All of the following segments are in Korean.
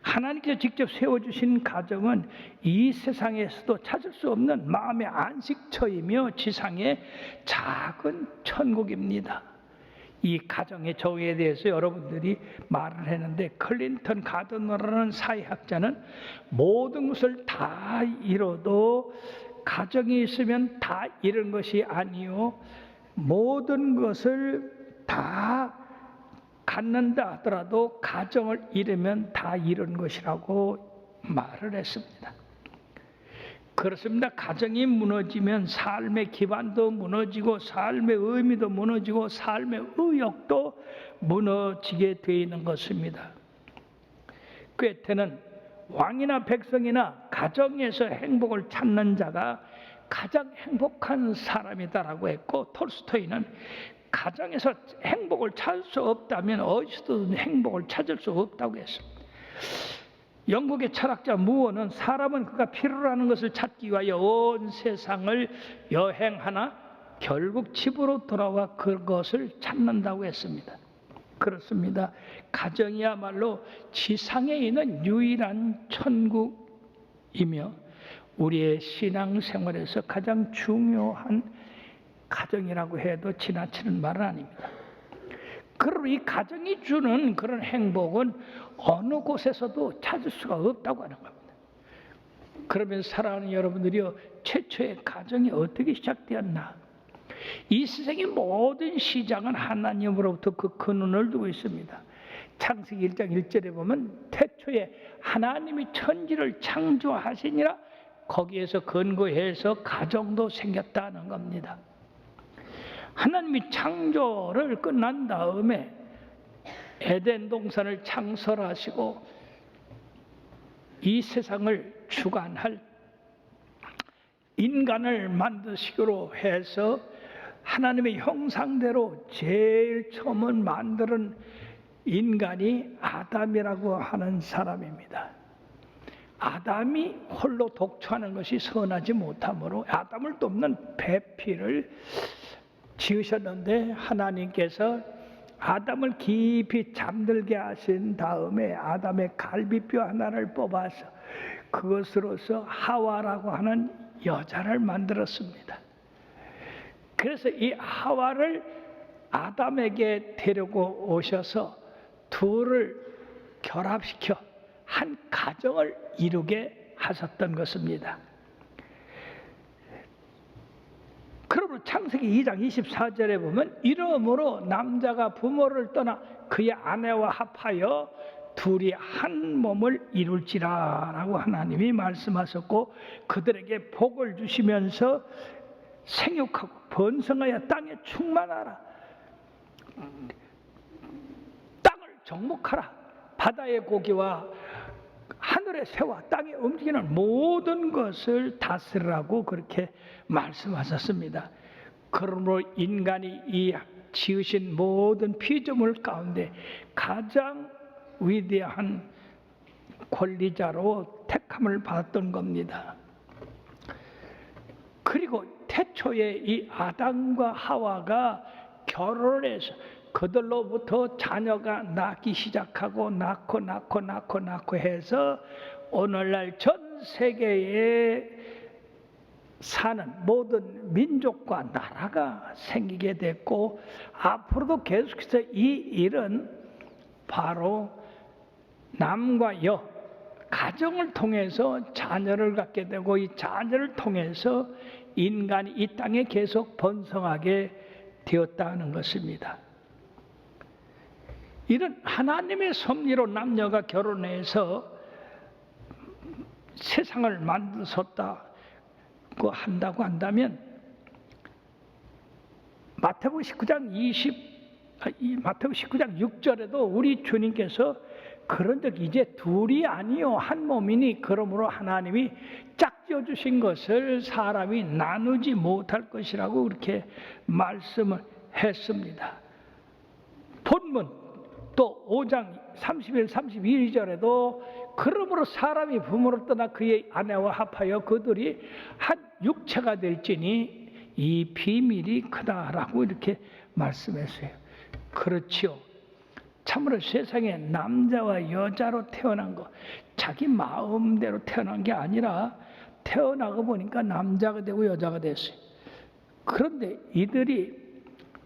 하나님께서 직접 세워주신 가정은 이 세상에서도 찾을 수 없는 마음의 안식처이며 지상의 작은 천국입니다. 이 가정의 정의에 대해서 여러분들이 말을 했는데, 클린턴 가드너라는 사회학자는 모든 것을 다 이뤄도 가정이 있으면 다 이룬 것이 아니요, 모든 것을 다 갖는다 하더라도 가정을 잃으면 다 잃은 것이라고 말을 했습니다. 그렇습니다. 가정이 무너지면 삶의 기반도 무너지고 삶의 의미도 무너지고 삶의 의욕도 무너지게 되어 있는 것입니다. 괴테는 왕이나 백성이나 가정에서 행복을 찾는 자가 가장 행복한 사람이다라고 했고, 톨스토이는 가정에서 행복을 찾을 수 없다면 어디서든 행복을 찾을 수 없다고 했습니다. 영국의 철학자 무어는 사람은 그가 필요로 하는 것을 찾기 위하여 온 세상을 여행하나 결국 집으로 돌아와 그것을 찾는다고 했습니다. 그렇습니다. 가정이야말로 지상에 있는 유일한 천국이며 우리의 신앙생활에서 가장 중요한 가정이라고 해도 지나치는 말은 아닙니다. 그러므로 이 가정이 주는 그런 행복은 어느 곳에서도 찾을 수가 없다고 하는 겁니다. 그러면 사랑하는 여러분들이요, 최초의 가정이 어떻게 시작되었나? 이 세상의 모든 시작은 하나님으로부터 그 근원을 두고 있습니다. 창세기 1장 1절에 보면 태초에 하나님이 천지를 창조하시니라, 거기에서 근거해서 가정도 생겼다는 겁니다. 하나님이 창조를 끝난 다음에 에덴 동산을 창설하시고 이 세상을 주관할 인간을 만드시기로 해서 하나님의 형상대로 제일 처음 만드는 인간이 아담이라고 하는 사람입니다. 아담이 홀로 독초하는 것이 선하지 못하므로 아담을 돕는 배필을 지으셨는데, 하나님께서 아담을 깊이 잠들게 하신 다음에 아담의 갈비뼈 하나를 뽑아서 그것으로서 하와라고 하는 여자를 만들었습니다. 그래서 이 하와를 아담에게 데리고 오셔서 둘을 결합시켜 한 가정을 이루게 하셨던 것입니다. 그러므로 창세기 2장 24절에 보면 이러므로 남자가 부모를 떠나 그의 아내와 합하여 둘이 한 몸을 이룰지라 라고 하나님이 말씀하셨고, 그들에게 복을 주시면서 생육하고 번성하여 땅에 충만하라, 땅을 정복하라, 바다의 고기와 하늘의 새와 땅에 움직이는 모든 것을 다스리라고 그렇게 말씀하셨습니다. 그러므로 인간이 이 지으신 모든 피조물 가운데 가장 위대한 권리자로 택함을 받았던 겁니다. 그리고 태초에 이 아담과 하와가 결혼을 해서 그들로부터 자녀가 낳기 시작하고 낳고 해서 오늘날 전 세계에 사는 모든 민족과 나라가 생기게 됐고, 앞으로도 계속해서 이 일은 바로 남과 여, 가정을 통해서 자녀를 갖게 되고, 이 자녀를 통해서 인간이 이 땅에 계속 번성하게 되었다는 것입니다. 이런 하나님의 섭리로 남녀가 결혼해서 세상을 만드셨다고 한다고 한다면, 마태복음 19장 6절에도 우리 주님께서 그런 적 이제 둘이 아니요 한 몸이니 그러므로 하나님이 짝지어 주신 것을 사람이 나누지 못할 것이라고 그렇게 말씀을 했습니다. 본문 또 5장 31, 32절에도 그러므로 사람이 부모를 떠나 그의 아내와 합하여 그들이 한 육체가 될지니 이 비밀이 크다라고 이렇게 말씀했어요. 그렇지요. 참으로 세상에 남자와 여자로 태어난 거, 자기 마음대로 태어난 게 아니라 태어나고 보니까 남자가 되고 여자가 됐어요. 그런데 이들이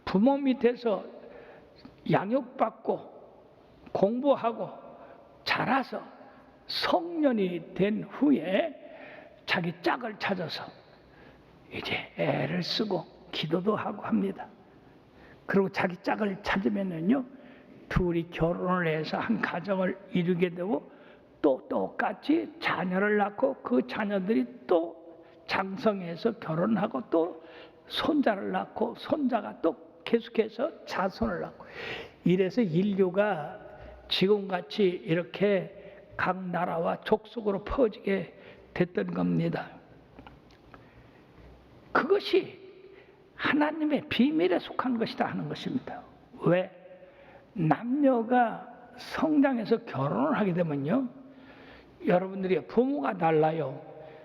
부모 밑에서 양육받고 공부하고 자라서 성년이 된 후에 자기 짝을 찾아서 이제 애를 쓰고 기도도 하고 합니다. 그리고 자기 짝을 찾으면은요, 둘이 결혼을 해서 한 가정을 이루게 되고 또 똑같이 자녀를 낳고 그 자녀들이 또 장성해서 결혼하고 또 손자를 낳고 손자가 또 계속해서 자손을 낳고, 이래서 인류가 지금같이 이렇게 각 나라와 족속으로 퍼지게 됐던 겁니다. 그것이 하나님의 비밀에 속한 것이다 하는 것입니다. 왜? 남녀가 성장해서 결혼을 하게 되면요, 여러분들이 부모가 달라요.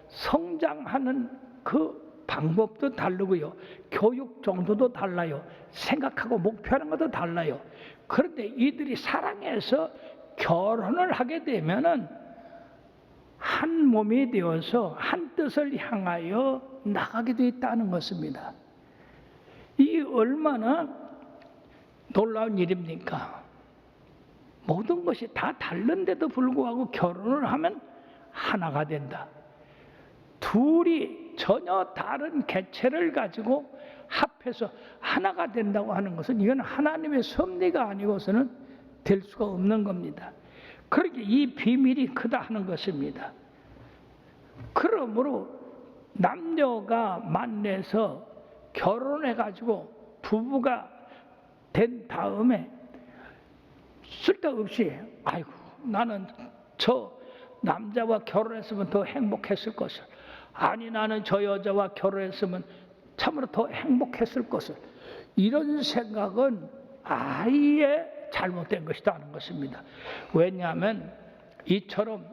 성장하는 그 방법도 다르고요, 교육 정도도 달라요, 생각하고 목표하는 것도 달라요. 그런데 이들이 사랑해서 결혼을 하게 되면은 한 몸이 되어서 한 뜻을 향하여 나가게 되어 있다는 것입니다. 이게 얼마나 놀라운 일입니까? 모든 것이 다 다른데도 불구하고 결혼을 하면 하나가 된다. 둘이 전혀 다른 개체를 가지고 합해서 하나가 된다고 하는 것은 이건 하나님의 섭리가 아니고서는 될 수가 없는 겁니다. 그러니까 이 비밀이 크다 하는 것입니다. 그러므로 남녀가 만나서 결혼해가지고 부부가 된 다음에 쓸데없이 아이고 나는 저 남자와 결혼했으면 더 행복했을 것을, 아니 나는 저 여자와 결혼했으면 참으로 더 행복했을 것을, 이런 생각은 아예 잘못된 것이다 하는 것입니다. 왜냐하면 이처럼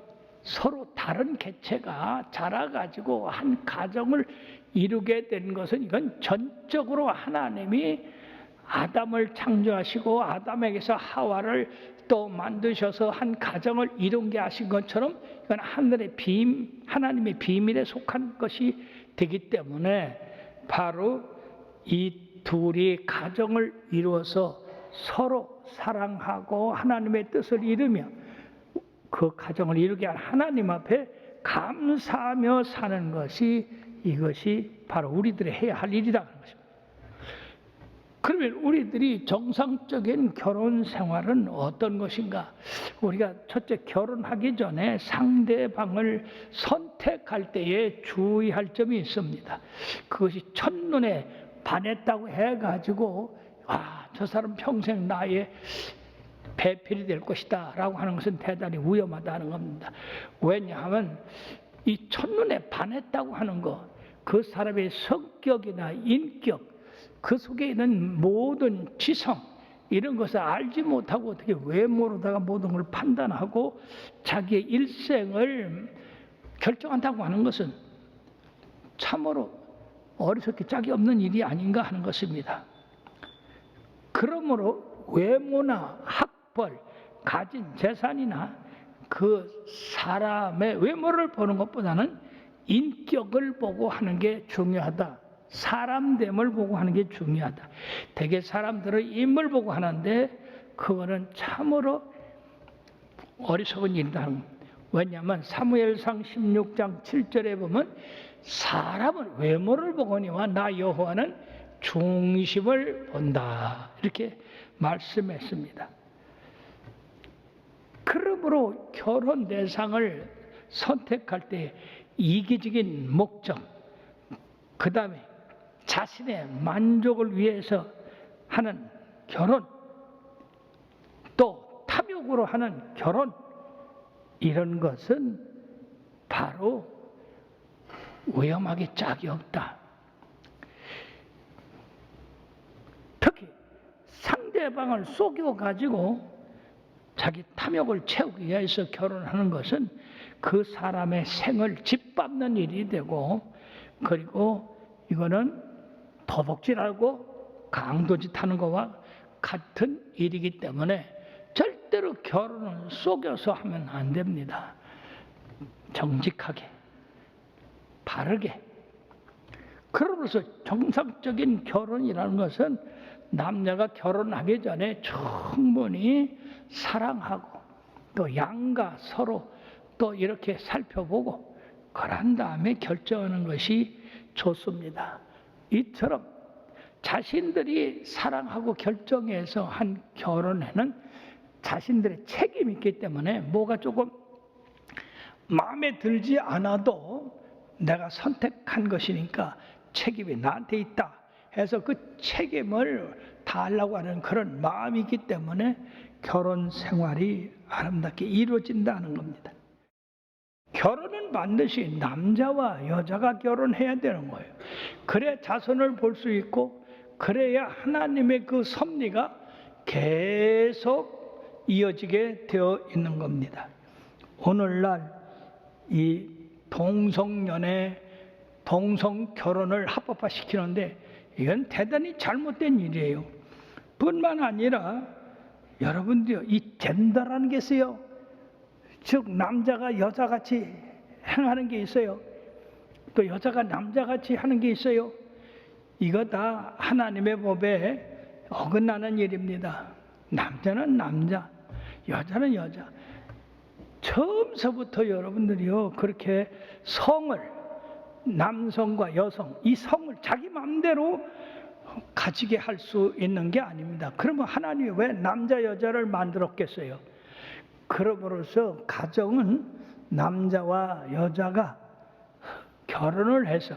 서로 다른 개체가 자라가지고 한 가정을 이루게 된 것은 이건 전적으로 하나님이 아담을 창조하시고 아담에게서 하와를 또 만드셔서 한 가정을 이룬게 하신 것처럼 이건 하나님의 비밀에 속한 것이 되기 때문에 바로 이 둘이 가정을 이루어서 서로 사랑하고 하나님의 뜻을 이루며 그 가정을 이루게 한 하나님 앞에 감사하며 사는 것이, 이것이 바로 우리들이 해야 할 일이다 하는 것입니다. 그러면 우리들이 정상적인 결혼 생활은 어떤 것인가? 우리가 첫째, 결혼하기 전에 상대방을 선택할 때에 주의할 점이 있습니다. 그것이 첫눈에 반했다고 해가지고 저 사람 평생 나의 배필이 될 것이다 라고 하는 것은 대단히 위험하다는 겁니다. 왜냐하면 이 첫눈에 반했다고 하는 것, 그 사람의 성격이나 인격, 그 속에 있는 모든 지성, 이런 것을 알지 못하고 어떻게 외모로다가 모든 걸 판단하고 자기의 일생을 결정한다고 하는 것은 참으로 어리석기 짝이 없는 일이 아닌가 하는 것입니다. 그러므로 외모나 학벌, 가진 재산이나 그 사람의 외모를 보는 것보다는 인격을 보고 하는 게 중요하다. 사람됨을 보고 하는 게 중요하다. 대개 사람들은 인물 보고 하는데 그거는 참으로 어리석은 일이다. 왜냐하면 사무엘상 16장 7절에 보면 사람은 외모를 보거니와 나 여호와는 중심을 본다, 이렇게 말씀했습니다. 그러므로 결혼 대상을 선택할 때 이기적인 목적, 그 다음에 자신의 만족을 위해서 하는 결혼, 또 탐욕으로 하는 결혼, 이런 것은 바로 위험하게 짝이 없다. 특히 상대방을 속여가지고 자기 탐욕을 채우기 위해서 결혼하는 것은 그 사람의 생을 짓밟는 일이 되고, 그리고 이거는 도둑질하고 강도짓하는 것과 같은 일이기 때문에 절대로 결혼을 속여서 하면 안 됩니다. 정직하게, 바르게. 그러면서 정상적인 결혼이라는 것은 남녀가 결혼하기 전에 충분히 사랑하고 또 양가 서로 또 이렇게 살펴보고 그런 다음에 결정하는 것이 좋습니다. 이처럼 자신들이 사랑하고 결정해서 한 결혼에는 자신들의 책임이 있기 때문에 뭐가 조금 마음에 들지 않아도 내가 선택한 것이니까 책임이 나한테 있다 해서 그 책임을 다하려고 하는 그런 마음이 있기 때문에 결혼 생활이 아름답게 이루어진다는 겁니다. 결혼은 반드시 남자와 여자가 결혼해야 되는 거예요. 그래야 자손을 볼 수 있고 그래야 하나님의 그 섭리가 계속 이어지게 되어 있는 겁니다. 오늘날 이 동성연애, 동성결혼을 합법화시키는데 이건 대단히 잘못된 일이에요. 뿐만 아니라 여러분들요, 이 젠더라는 게 있어요. 즉 남자가 여자같이 행하는 게 있어요. 또 여자가 남자같이 하는 게 있어요. 이거 다 하나님의 법에 어긋나는 일입니다. 남자는 남자, 여자는 여자. 처음서부터 여러분들이요 그렇게 성을, 남성과 여성 이 성을 자기 마음대로 가지게 할 수 있는 게 아닙니다. 그러면 하나님이 왜 남자 여자를 만들었겠어요? 그러므로서 가정은 남자와 여자가 결혼을 해서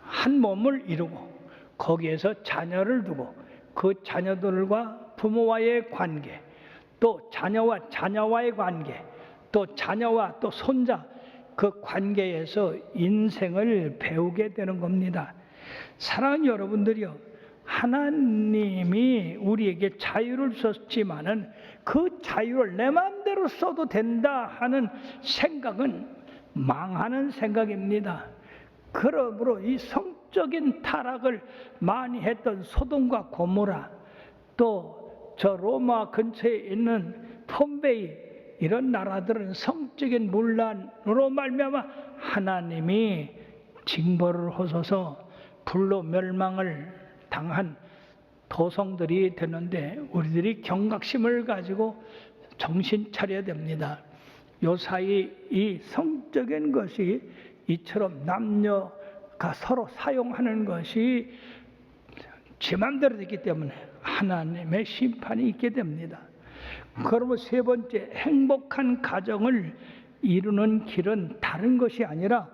한 몸을 이루고 거기에서 자녀를 두고 그 자녀들과 부모와의 관계, 또 자녀와 자녀와의 관계, 또 자녀와 또 손자 그 관계에서 인생을 배우게 되는 겁니다. 사랑하는 여러분들이요, 하나님이 우리에게 자유를 줬지만은 그 자유를 내 마음대로 써도 된다 하는 생각은 망하는 생각입니다. 그러므로 이 성적인 타락을 많이 했던 소돔과 고모라, 또 저 로마 근처에 있는 폼베이 이런 나라들은 성적인 문란으로 말미암아 하나님이 징벌을 하셔서 불로 멸망을 당한 도성들이 되는데 우리들이 경각심을 가지고 정신 차려야 됩니다. 요사이 이 성적인 것이 이처럼 남녀가 서로 사용하는 것이 제 맘대로 됐기 때문에 하나님의 심판이 있게 됩니다. 그러면 세 번째, 행복한 가정을 이루는 길은 다른 것이 아니라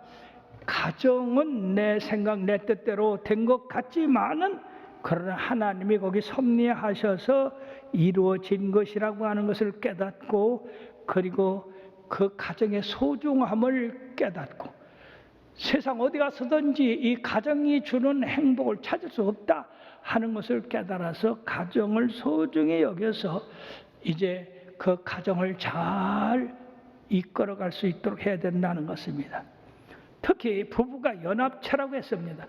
가정은 내 생각 내 뜻대로 된 것 같지만은 그러나 하나님이 거기 섭리하셔서 이루어진 것이라고 하는 것을 깨닫고 그리고 그 가정의 소중함을 깨닫고 세상 어디 가서든지 이 가정이 주는 행복을 찾을 수 없다 하는 것을 깨달아서 가정을 소중히 여겨서 이제 그 가정을 잘 이끌어갈 수 있도록 해야 된다는 것입니다. 특히 부부가 연합체라고 했습니다.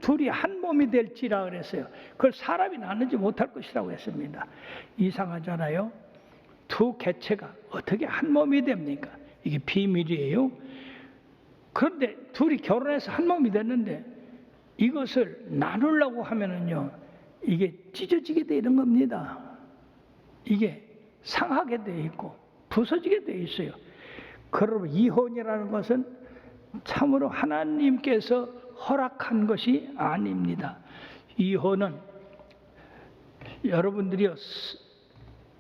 둘이 한 몸이 될지라 그랬어요. 그걸 사람이 나누지 못할 것이라고 했습니다. 이상하잖아요. 두 개체가 어떻게 한 몸이 됩니까? 이게 비밀이에요. 그런데 둘이 결혼해서 한 몸이 됐는데 이것을 나누려고 하면은요, 이게 찢어지게 되는 겁니다. 이게 상하게 돼 있고 부서지게 돼 있어요. 그러면 이혼이라는 것은 참으로 하나님께서 허락한 것이 아닙니다. 이혼은 여러분들이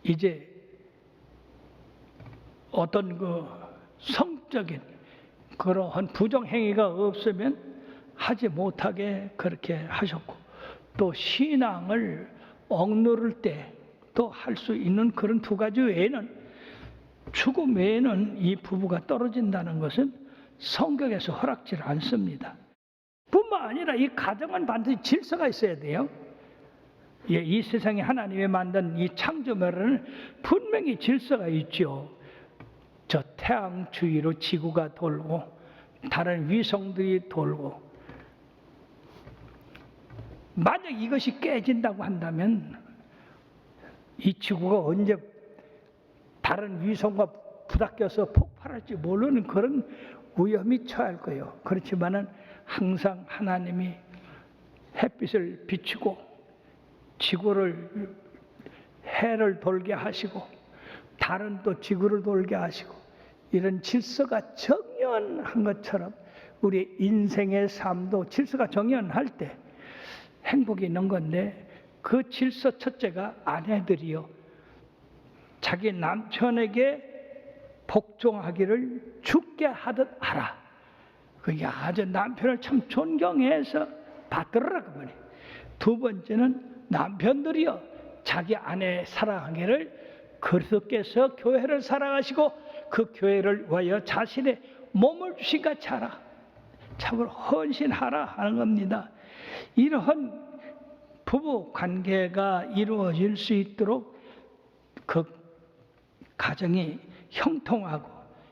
이제 어떤 그 성적인 그러한 부정행위가 없으면 하지 못하게 그렇게 하셨고 또 신앙을 억누를 때 또 할 수 있는 그런 두 가지 외에는 죽음 외에는 이 부부가 떨어진다는 것은 성경에서 허락질 않습니다. 뿐만 아니라 이 가정은 반드시 질서가 있어야 돼요. 예, 이 세상에 하나님이 만든 이 창조물에는 분명히 질서가 있죠. 저 태양 주위로 지구가 돌고 다른 위성들이 돌고 만약 이것이 깨진다고 한다면 이 지구가 언제 다른 위성과 부닥겨서 폭발할지 모르는 그런 위험이 처할 거예요. 그렇지만은 항상 하나님이 햇빛을 비추고 지구를 해를 돌게 하시고 달은 또 지구를 돌게 하시고 이런 질서가 정연한 것처럼 우리 인생의 삶도 질서가 정연할 때 행복이 있는 건데, 그 질서 첫째가 아내들이요 자기 남편에게 복종하기를 죽게 하듯 하라. 그게 아주 남편을 참 존경해서 받들어라 그 말이에요. 두 번째는 남편들이요 자기 아내 사랑하기를 그리스도께서 교회를 사랑하시고 그 교회를 위하여 자신의 몸을 주신 같이 하라. 참으로 헌신하라 하는 겁니다. 이러한 부부 관계가 이루어질 수 있도록 그 가정이 형통하고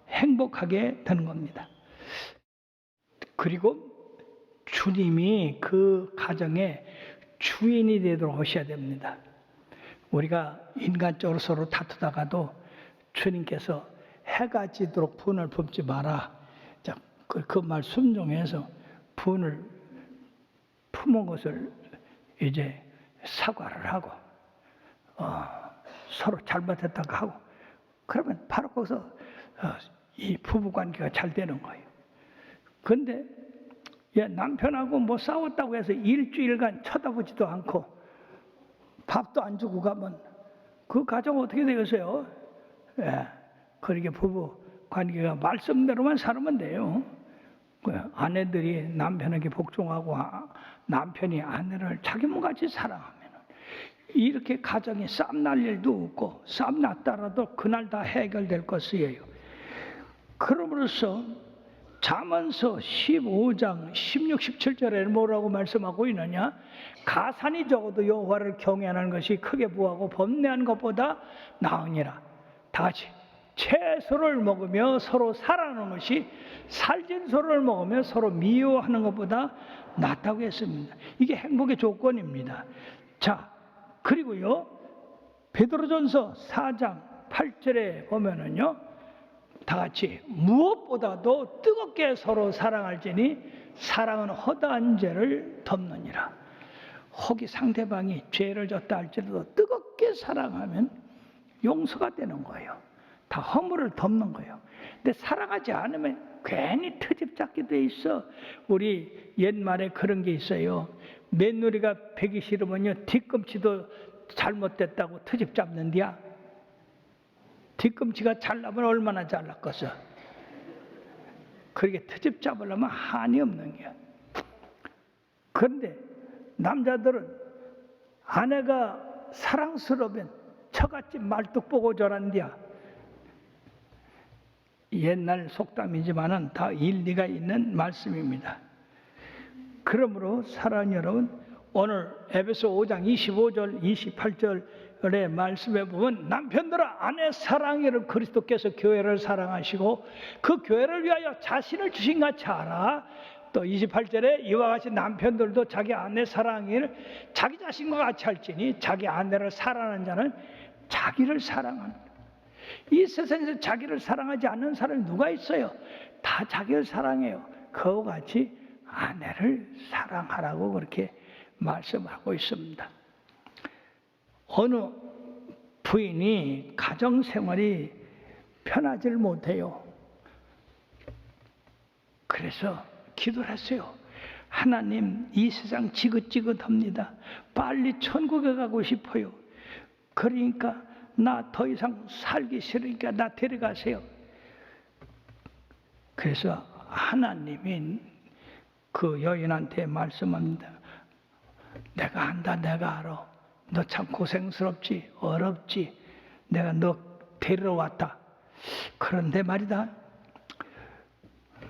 행복하게 되는 겁니다. 그리고 주님이 그 가정의 주인이 되도록 하셔야 됩니다. 우리가 인간적으로 서로 다투다가도 주님께서 해가 지도록 분을 품지 마라. 그 말 순종해서 분을 품은 것을 이제 사과를 하고 서로 잘못했다고 하고 그러면 바로 거기서 이 부부관계가 잘 되는 거예요. 그런데 남편하고 뭐 싸웠다고 해서 일주일간 쳐다보지도 않고 밥도 안 주고 가면 그 가정 어떻게 되겠어요? 그렇게 부부 관계가 말씀대로만 살면 돼요. 아내들이 남편에게 복종하고 남편이 아내를 자기 몸같이 사랑하면 이렇게 가정에 싸움 날 일도 없고, 싸움 났더라도 그날 다 해결될 것이에요. 그러므로서 잠언서 15장 16, 17절에는 뭐라고 말씀하고 있느냐? 가산이 적어도 여호와를 경외하는 것이 크게 부하고 번뇌한 것보다 나으니라. 다 같이 채소를 먹으며 서로 사랑하는 것이 살진 소를 먹으며 서로 미워하는 것보다 낫다고 했습니다. 이게 행복의 조건입니다. 자, 그리고요 베드로전서 4장 8절에 보면은요 다 같이 무엇보다도 뜨겁게 서로 사랑할지니 사랑은 허다한 죄를 덮느니라. 혹이 상대방이 죄를 졌다 할지라도 뜨겁게 사랑하면 용서가 되는 거예요. 다 허물을 덮는 거예요. 근데 사랑하지 않으면 괜히 트집 잡게 돼 있어. 우리 옛말에 그런 게 있어요. 며느리가 배기 싫으면요 뒤꿈치도 잘못됐다고 트집 잡는디야. 뒤꿈치가 잘나면 얼마나 잘났겠어. 그렇게 트집 잡으려면 한이 없는 거야. 그런데 남자들은 아내가 사랑스러우면 처갓집 말뚝 보고 저란디야. 옛날 속담이지만은 다 일리가 있는 말씀입니다. 그러므로 사랑하는 여러분, 오늘 에베소 5장 25절 28절의 말씀에 보면 남편들아 아내 사랑하기를 그리스도께서 교회를 사랑하시고 그 교회를 위하여 자신을 주신 같이 하라. 또 28절에 이와 같이 남편들도 자기 아내 사랑하기를 자기 자신과 같이 할지니 자기 아내를 사랑하는 자는 자기를 사랑한다. 이 세상에서 자기를 사랑하지 않는 사람이 누가 있어요? 다 자기를 사랑해요. 그와 같이 아내를 사랑하라고 그렇게 말씀하고 있습니다. 어느 부인이 가정생활이 편하지를 못해요. 그래서 기도를 했어요. 하나님, 이 세상 지긋지긋합니다. 빨리 천국에 가고 싶어요. 그러니까 나 더 이상 살기 싫으니까 나 데려가세요. 그래서 하나님이 그 여인한테 말씀합니다. 내가 안다, 내가 알아. 너 참 고생스럽지, 어렵지. 내가 너 데리러 왔다. 그런데 말이다,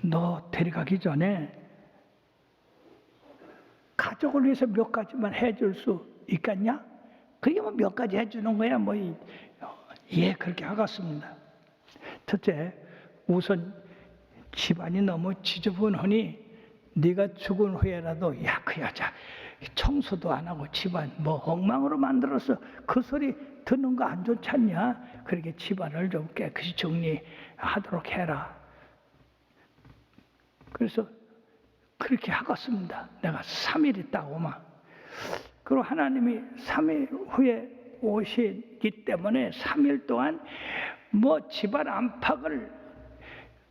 너 데려가기 전에 가족을 위해서 몇 가지만 해줄 수 있겠냐? 그게 뭐 몇 가지 해주는 거야. 예, 그렇게 하겠습니다. 첫째, 우선 집안이 너무 지저분하니 네가 죽은 후에라도 야, 그 여자 청소도 안 하고 집안 뭐 엉망으로 만들어서 그 소리 듣는 거 안 좋잖냐. 그렇게 집안을 좀 깨끗이 정리하도록 해라. 그래서 그렇게 하겠습니다. 내가 3일 있다고만. 그리고 하나님이 3일 후에 오시기 때문에 3일 동안 뭐 집안 안팎을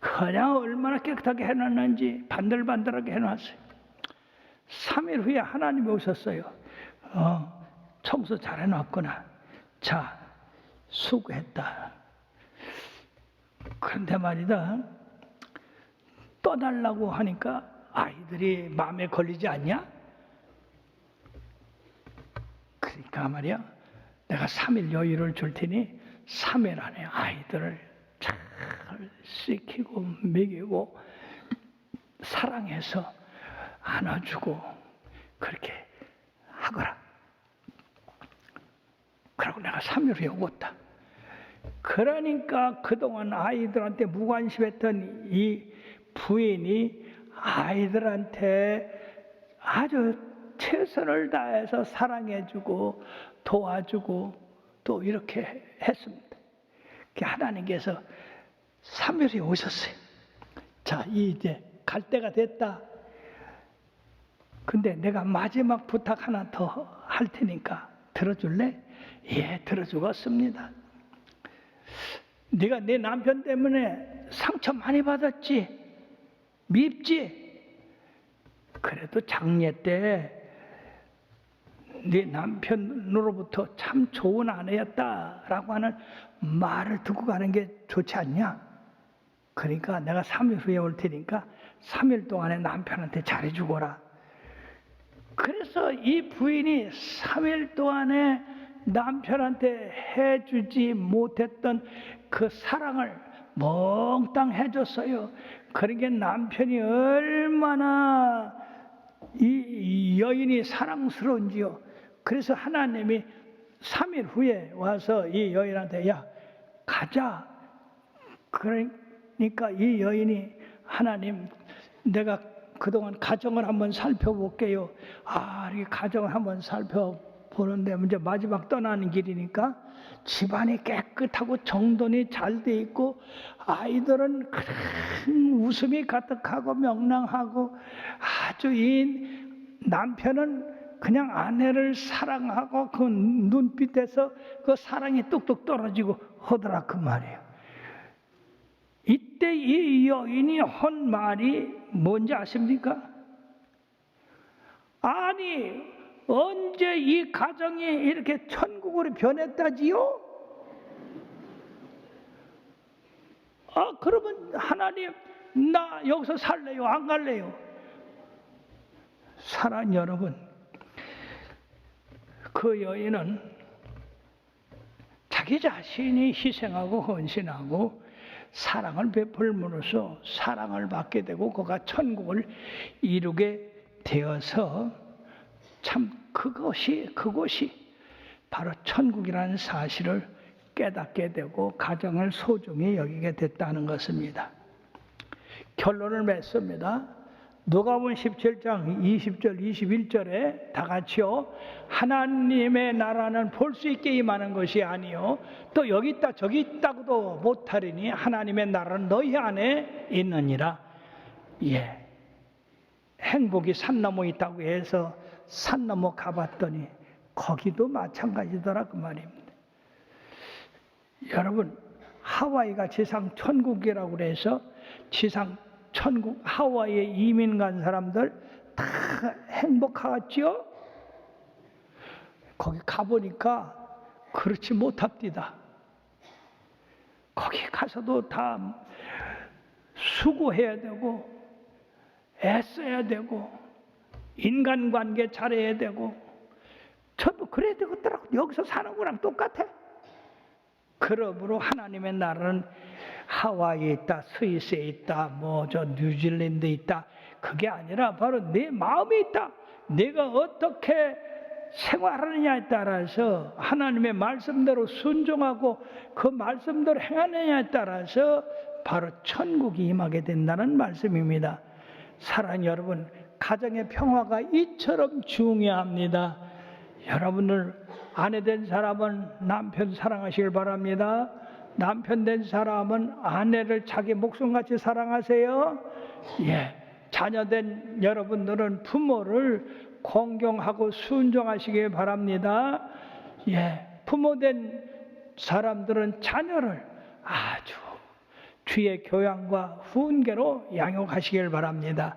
그냥 얼마나 깨끗하게 해놨는지 반들반들하게 해놨어요. 3일 후에 하나님이 오셨어요. 청소 잘 해놨구나. 자, 수고했다. 그런데 말이다, 떠달라고 하니까 아이들이 마음에 걸리지 않냐? 그러니까 말이야, 내가 3일 여유를 줄 테니 3일 안에 아이들을 잘 씻기고 먹이고 사랑해서 안아주고 그렇게 하거라. 그러고 내가 3일 후에 오겠다. 그러니까 그동안 아이들한테 무관심했던 이 부인이 아이들한테 아주 최선을 다해서 사랑해주고 도와주고 또 이렇게 했습니다. 하나님께서 3일 후에 오셨어요. 자, 이제 갈 때가 됐다. 근데 내가 마지막 부탁 하나 더 할 테니까 들어줄래? 예, 들어주겠습니다. 네가 내 남편 때문에 상처 많이 받았지? 밉지? 그래도 장례 때 네 남편으로부터 참 좋은 아내였다라고 하는 말을 듣고 가는 게 좋지 않냐? 그러니까 내가 3일 후에 올 테니까 3일 동안에 남편한테 잘해주거라. 그래서 이 부인이 3일 동안에 남편한테 해주지 못했던 그 사랑을 몽땅 해줬어요. 그러니까 남편이 얼마나 이 여인이 사랑스러운지요. 그래서 하나님이 3일 후에 와서 이 여인한테 야, 가자. 그러니까 이 여인이 하나님, 내가 그동안 가정을 한번 살펴볼게요. 이 가정을 한번 살펴보는데 이제 마지막 떠나는 길이니까 집안이 깨끗하고 정돈이 잘 돼 있고 아이들은 큰 웃음이 가득하고 명랑하고 아주 이 남편은 그냥 아내를 사랑하고 그 눈빛에서 그 사랑이 뚝뚝 떨어지고 하더라 그 말이에요. 이때 이 여인이 한 말이 뭔지 아십니까? 아니, 언제 이 가정이 이렇게 천국으로 변했다지요? 그러면 하나님, 나 여기서 살래요? 안 갈래요? 사랑하는 여러분, 그 여인은 자기 자신이 희생하고 헌신하고 사랑을 베풀므로써 사랑을 받게 되고 그가 천국을 이루게 되어서 참 그것이 바로 천국이라는 사실을 깨닫게 되고 가정을 소중히 여기게 됐다는 것입니다. 결론을 맺습니다. 누가복음 17장 20절 21절에 다 같이요. 하나님의 나라는 볼 수 있게 임하는 것이 아니요 또 여기 있다 저기 있다고도 못하리니 하나님의 나라는 너희 안에 있느니라. 예, 행복이 산 넘어 있다고 해서 산 넘어 가봤더니 거기도 마찬가지더라 그 말입니다. 여러분, 하와이가 지상 천국이라고 해서 지상 천국 하와이에 이민 간 사람들 다 행복하겠죠? 거기 가보니까 그렇지 못합니다. 거기 가서도 다 수고해야 되고 애써야 되고 인간관계 잘해야 되고 저도 그래야 되겠더라고. 여기서 사는 거랑 똑같아. 그러므로 하나님의 나라는 하와이에 있다, 스위스에 있다, 뉴질랜드에 있다. 그게 아니라 바로 내 마음에 있다. 내가 어떻게 생활하느냐에 따라서 하나님의 말씀대로 순종하고 그 말씀대로 행하느냐에 따라서 바로 천국이 임하게 된다는 말씀입니다. 사랑하는 여러분, 가정의 평화가 이처럼 중요합니다. 여러분들 아내 된 사람은 남편 사랑하시길 바랍니다. 남편 된 사람은 아내를 자기 목숨같이 사랑하세요. 예, 자녀 된 여러분들은 부모를 공경하고 순종하시길 바랍니다. 예, 부모 된 사람들은 자녀를 아주 주의 교양과 훈계로 양육하시길 바랍니다.